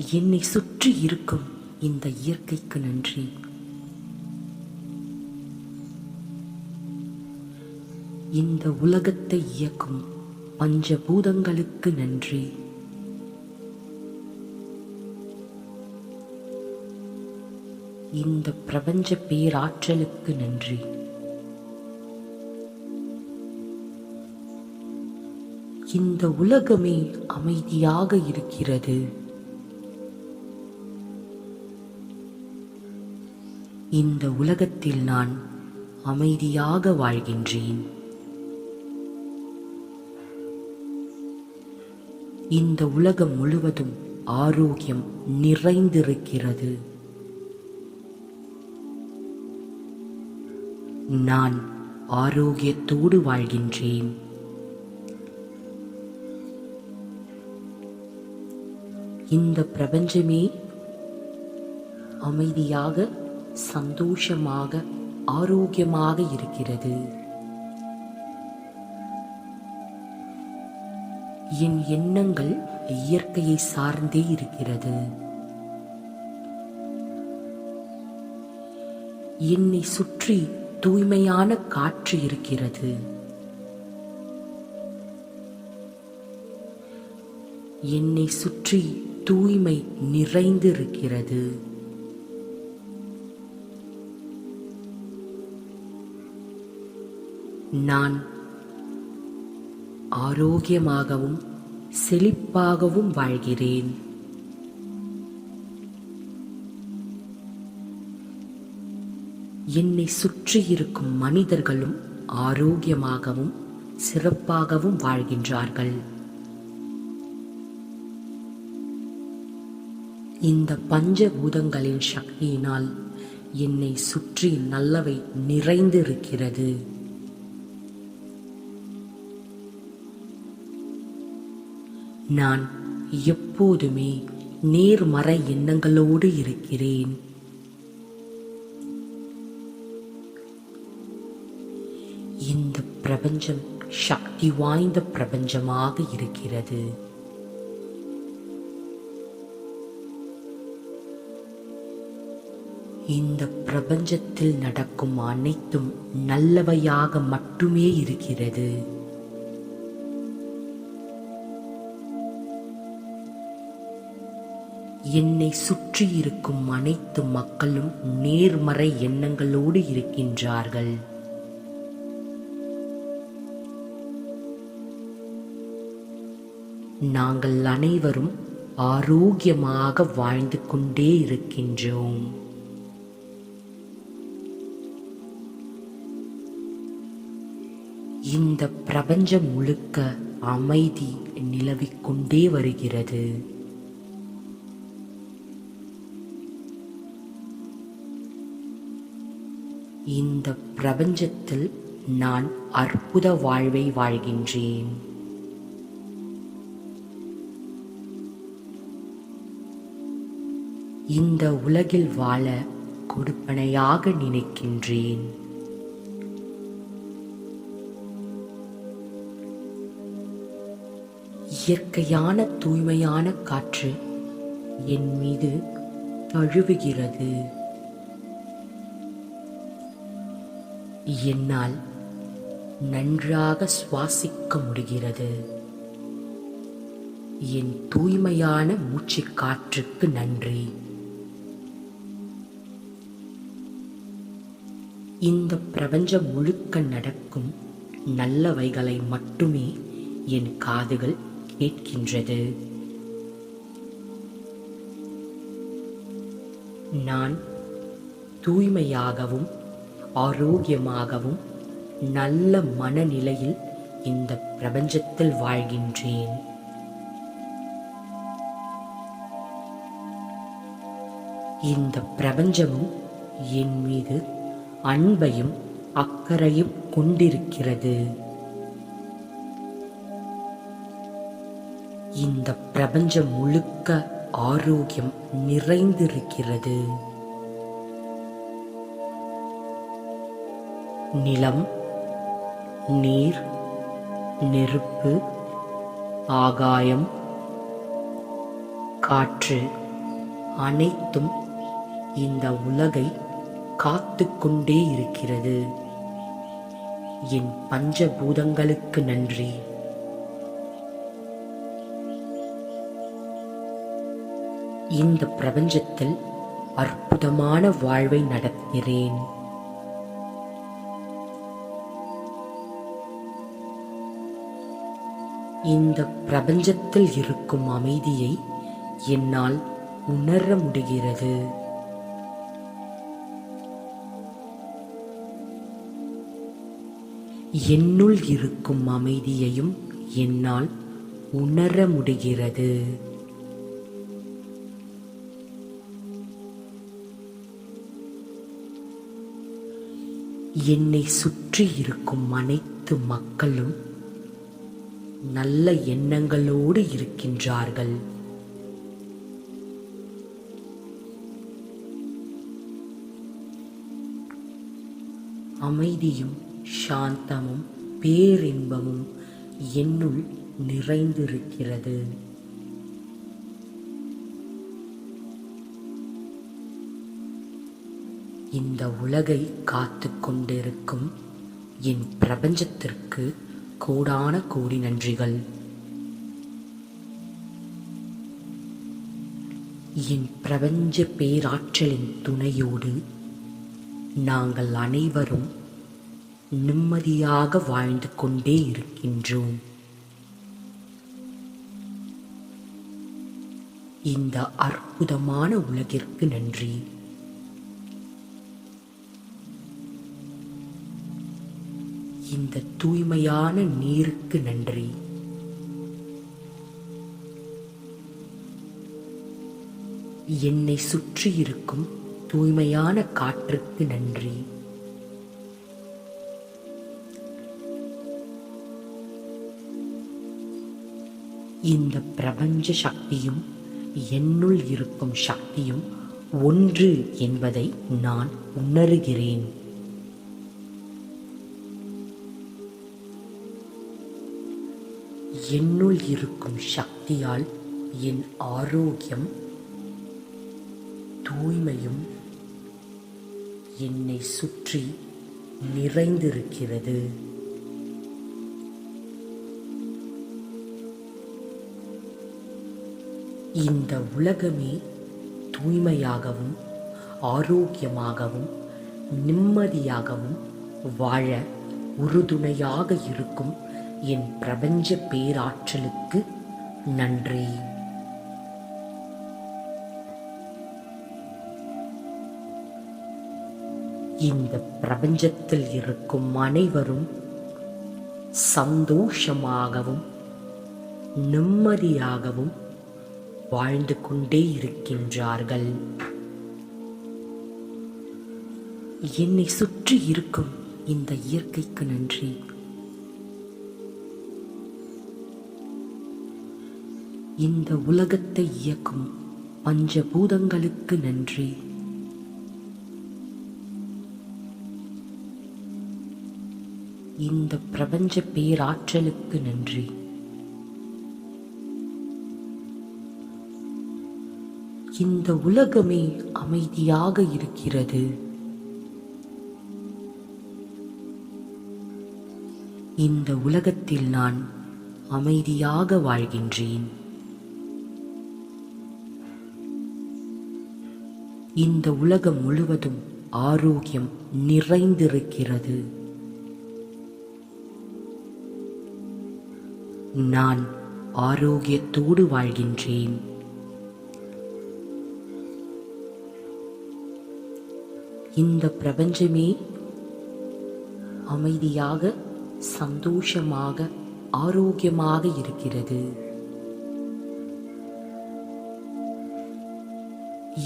என்னை சுற்றி இருக்கும் இந்த இயற்கைக்கு நன்றி. இந்த உலகத்தை இயக்கும் பஞ்சபூதங்களுக்கு நன்றி. இந்த பிரபஞ்ச பேராற்றலுக்கு நன்றி. இந்த உலகமே அமைதியாக இருக்கிறது. இந்த உலகத்தில் நான் அமைதியாக வாழ்கின்றேன். இந்த உலகம் முழுவதும் ஆரோக்கியம் நிறைந்திருக்கிறது. நான் ஆரோக்கியத்தோடு வாழ்கின்றேன். இந்த பிரபஞ்சமே அமைதியாக, சந்தோஷமாக, ஆரோக்கியமாக இருக்கிறது. என் எண்ணங்கள் இயற்கையை சார்ந்தே இருக்கிறது. என்னை சுற்றி தூய்மையான காற்று இருக்கிறது. என்னை சுற்றி தூய்மை நிறைந்திருக்கிறது. நான் ஆரோக்கியமாகவும் செழிப்பாகவும் வாழ்கிறேன். என்னை சுற்றி இருக்கும் மனிதர்களும் ஆரோக்கியமாகவும் சிறப்பாகவும் வாழ்கின்றார்கள். இந்த பஞ்சபூதங்களின் சக்தியினால் என்னை சுற்றி நல்லவை நிறைந்திருக்கிறது. நான் எப்போதுமே நேர்மறை எண்ணங்களோடு இருக்கிறேன். இந்த பிரபஞ்சம் சக்தி வாய்ந்த பிரபஞ்சமாக இருக்கிறது. இந்த பிரபஞ்சத்தில் நடக்கும் அனைத்தும் நல்லவையாக மட்டுமே இருக்கிறது. என்னை சுற்றி இருக்கும் அனைத்து மக்களும் நேர்மறை எண்ணங்களோடு இருக்கின்றார்கள். நாங்கள் அனைவரும் ஆரோக்கியமாக வாழ்ந்து கொண்டே இருக்கின்றோம். இந்த பிரபஞ்சம் முழுக்க அமைதி நிலவிக் கொண்டே வருகிறது. இந்த பிரபஞ்சத்தில் நான் அற்புத வாழ்வை வாழ்கின்றேன். இந்த உலகில் வாழ கொடுப்பனையாக நினைக்கின்றேன். இயற்கையான தூய்மையான காற்று என் மீது தழுவுகிறது. என்னால் நன்றாக சுவாசிக்க முடிகிறது. என் தூய்மையான மூச்சு காற்றுக்கு நன்றி. இந்த பிரபஞ்சம் முழுக்க நடக்கும் நல்லவைகளை மட்டுமே என் காதுகள் கேட்கின்றது. நான் தூய்மையாகவும் ஆரோக்கியமாகவும் நல்ல மனநிலையில் இந்த பிரபஞ்சத்தில் வாழ்கின்றேன். இந்த பிரபஞ்சமும் என் மீது அன்பையும் அக்கறையும் கொண்டிருக்கிறது. இந்த பிரபஞ்சம் முழுக்க ஆரோக்கியம் நிறைந்திருக்கிறது. நிலம், நீர், நெருப்பு, ஆகாயம், காற்று அனைத்தும் இந்த உலகை காத்து கொண்டே இருக்கிறது. என் பஞ்சபூதங்களுக்கு நன்றி. இந்த பிரபஞ்சத்தில் அற்புதமான வாழ்வை நடத்துகிறேன். இந்த பிரபஞ்சத்தில் இருக்கும் அமைதியை என்னால் உணர முடிகிறது. என்னுள் இருக்கும் அமைதியையும் என்னால் உணர முடிகிறது. என்னை சுற்றி இருக்கும் அனைத்து மக்களும் நல்ல எண்ணங்களோடு இருக்கின்றார்கள். அமைதியும் சாந்தமும் பேரின்பமும் என்னுள் நிறைந்திருக்கிறது. இந்த உலகை காத்து கொண்டிருக்கும் என் பிரபஞ்சத்திற்கு கோடான கோடி நன்றிகள். என் பிரபஞ்ச பேராற்றலின் துணையோடு நாங்கள் அனைவரும் நிம்மதியாக வாழ்ந்து கொண்டே இருக்கின்றோம். இந்த அற்புதமான உலகிற்கு நன்றி. இந்த தூய்மையான நீருக்கு நன்றி. என்னை சுற்றி இருக்கும் தூய்மையான காற்றுக்கு நன்றி. இந்த பிரபஞ்ச சக்தியும் என்னுள் இருக்கும் சக்தியும் ஒன்று என்பதை நான் உணர்கிறேன். என்னுள் இருக்கும் சக்தியால் என் ஆரோக்கியம் தூய்மையும் என்னை சுற்றி நிறைந்திருக்கிறது. இந்த உலகமே தூய்மையாகவும் ஆரோக்கியமாகவும் நிம்மதியாகவும் வாழ உறுதுணையாக இருக்கும் என் பிரபஞ்ச பேராற்றலுக்கு நன்றி. இந்த பிரபஞ்சத்தில் இருக்கும் அனைவரும் சந்தோஷமாகவும் நிம்மதியாகவும் வாழ்ந்து கொண்டே இருக்கின்றார்கள். என்னை சுற்றி இருக்கும் இந்த இயற்கைக்கு நன்றி. இந்த உலகத்தை இயக்கும் பஞ்சபூதங்களுக்கு நன்றி. இந்த பிரபஞ்ச பேராற்றலுக்கு நன்றி. இந்த உலகமே அமைதியாக இருக்கிறது. இந்த உலகத்தில் நான் அமைதியாக வாழ்கின்றேன். இந்த உலகம் முழுவதும் ஆரோக்கியம் நிறைந்திருக்கிறது. நான் ஆரோக்கியத்தோடு வாழ்கின்றேன். இந்த பிரபஞ்சமே அமைதியாக சந்தோஷமாக ஆரோக்கியமாக இருக்கிறது.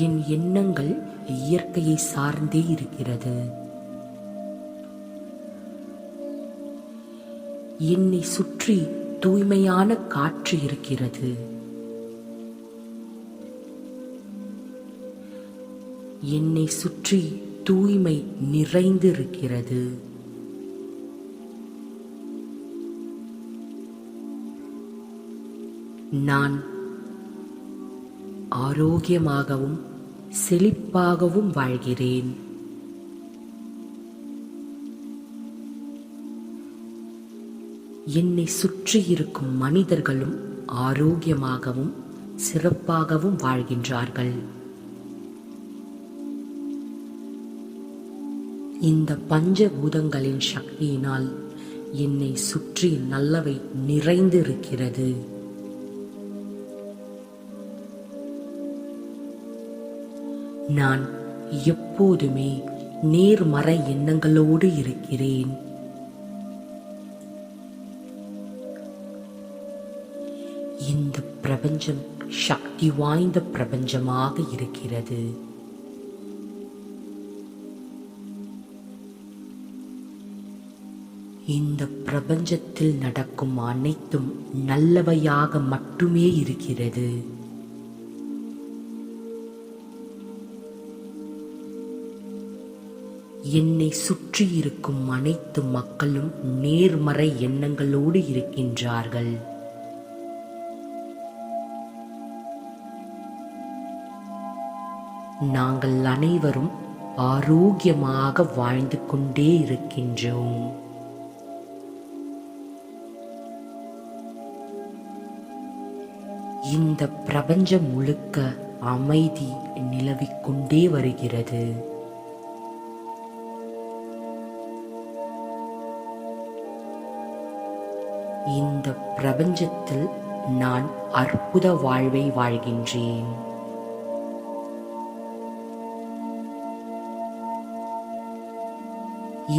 என் எண்ணங்கள் இயற்கையை சார்ந்தே இருக்கிறது. என்னை சுற்றி தூய்மையான காற்று இருக்கிறது. என்னை சுற்றி தூய்மை நிறைந்திருக்கிறது. நான் ஆரோக்கியமாகவும் செழிப்பாகவும் வாழ்கிறேன். என்னை சுற்றி இருக்கும் மனிதர்களும் ஆரோக்கியமாகவும் சிறப்பாகவும் வாழ்கின்றார்கள். இந்த பஞ்சபூதங்களின் சக்தியினால் என்னை சுற்றி நல்லவை நிறைந்து இருக்கிறது. நான் எப்போதுமே நேர்மறை எண்ணங்களோடு இருக்கிறேன். இந்த பிரபஞ்சம் சக்தி வாய்ந்த பிரபஞ்சமாக இருக்கிறது. இந்த பிரபஞ்சத்தில் நடக்கும் அனைத்தும் நல்லவையாக மட்டுமே இருக்கிறது. என்னை சுற்றி இருக்கும் அனைத்து மக்களும் நேர்மறை எண்ணங்களோடு இருக்கின்றார்கள். நாங்கள் அனைவரும் ஆரோக்கியமாக வாழ்ந்து கொண்டே இருக்கின்றோம். இந்த பிரபஞ்சம் முழுக்க அமைதி நிலவிக் கொண்டே வருகிறது. இந்த பிரபஞ்சத்தில் நான் அற்புத வாழ்வை வாழ்கின்றேன்.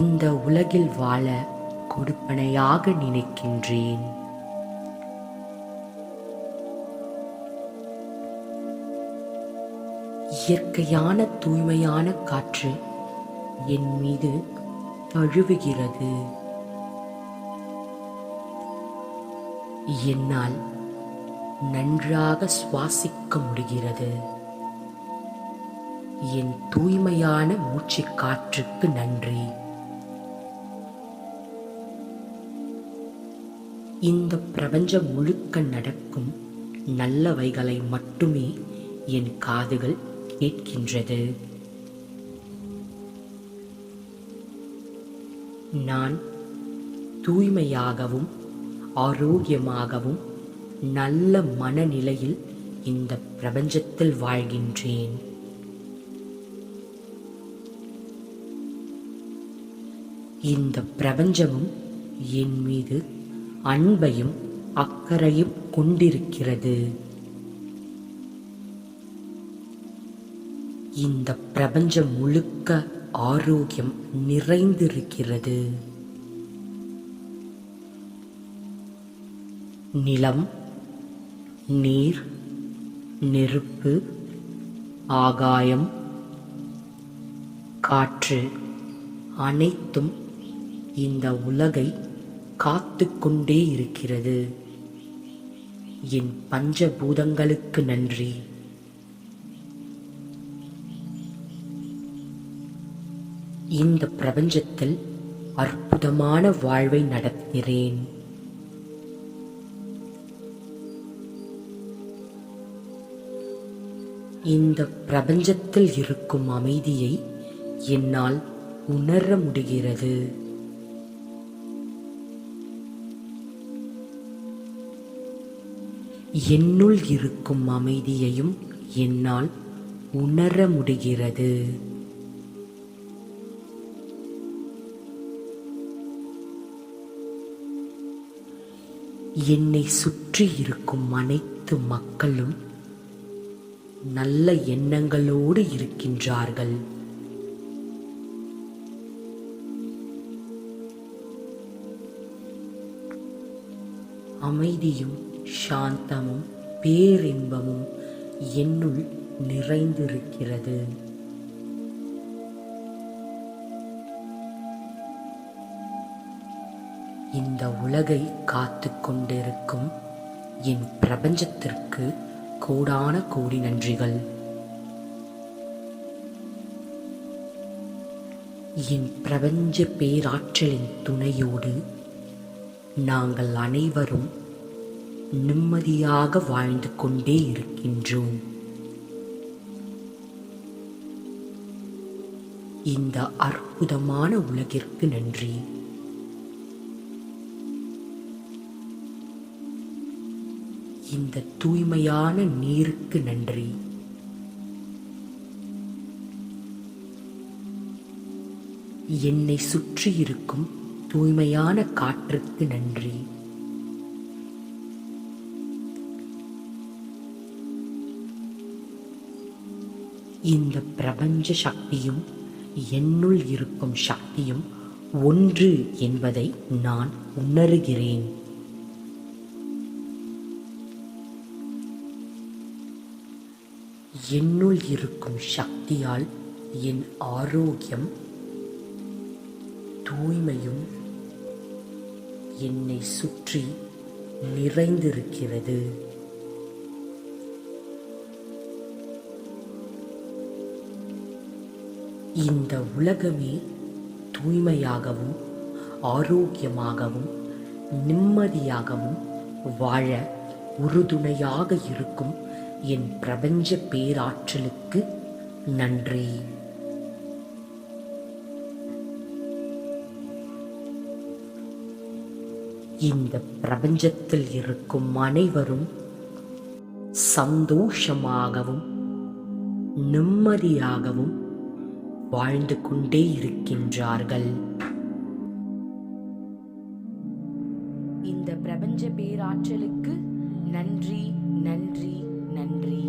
இந்த உலகில் வாழ கொடுப்பனையாக நினைக்கின்றேன். இயற்கையான தூய்மையான காற்று என் மீது தழுவுகிறது. என்னால் நன்றாக சுவாசிக்க முடிகிறது. என் தூய்மையான மூச்சு காற்றுக்கு நன்றி. இந்த பிரபஞ்சம் முழுக்க நடக்கும் நல்லவைகளை மட்டுமே என் காதுகள் கேட்கின்றது. நான் தூய்மையாகவும் ஆரோக்கியமாகவும் நல்ல மனநிலையில் இந்த பிரபஞ்சத்தில் வாழ்கின்றேன். இந்த பிரபஞ்சமும் என் மீது அன்பையும் அக்கறையும் கொண்டிருக்கிறது. இந்த பிரபஞ்சம் முழுக்க ஆரோக்கியம் நிறைந்திருக்கிறது. நிலம், நீர், நெருப்பு, ஆகாயம், காற்று அனைத்தும் இந்த உலகை காத்து கொண்டே இருக்கிறது. என் பஞ்சபூதங்களுக்கு நன்றி. இந்த பிரபஞ்சத்தில் அற்புதமான வாழ்வை நடத்துகிறேன். இந்த பிரபஞ்சத்தில் இருக்கும் அமைதியை என்னால் உணர முடிகிறது. என்னுள் இருக்கும் அமைதியையும் என்னால் உணர முடிகிறது. என்னை சுற்றி இருக்கும் அனைத்து மக்களும் நல்ல எண்ணங்களோடு இருக்கின்றார்கள். அமைதியும் சாந்தமும் பேரின்பமும் என்னுள் நிறைந்திருக்கிறது. இந்த உலகை காத்து கொண்டிருக்கும் என் பிரபஞ்சத்திற்கு கோடான கோடி நன்றிகள். என் பிரபஞ்ச பேராற்றலின் துணையோடு நாங்கள் அனைவரும் நிம்மதியாக வாழ்ந்து கொண்டே இருக்கின்றோம். இந்த அற்புதமான உலகிற்கு நன்றி. இந்த தூய்மையான நீருக்கு நன்றி. என்னை சுற்றி இருக்கும் தூய்மையான காற்றுக்கு நன்றி. இந்த பிரபஞ்ச சக்தியும் என்னுள் இருக்கும் சக்தியும் ஒன்று என்பதை நான் உணர்கிறேன். என்னுள் இருக்கும் சக்தியால் என் ஆரோக்கியம் தூய்மையும் என்னை சுற்றி நிறைந்திருக்கிறது. இந்த உலகமே தூய்மையாகவும் ஆரோக்கியமாகவும் நிம்மதியாகவும் வாழ உறுதுணையாக இருக்கும் என் பிரபஞ்ச பேராற்றலுக்கு நன்றி. இந்த பிரபஞ்சத்தில் இருக்கும் அனைவரும் சந்தோஷமாகவும் நிம்மதியாகவும் வாழ்ந்து கொண்டே இருக்கின்றார்கள். இந்த பிரபஞ்ச பேராற்றலுக்கு நன்றி, நன்றி, நன்றி.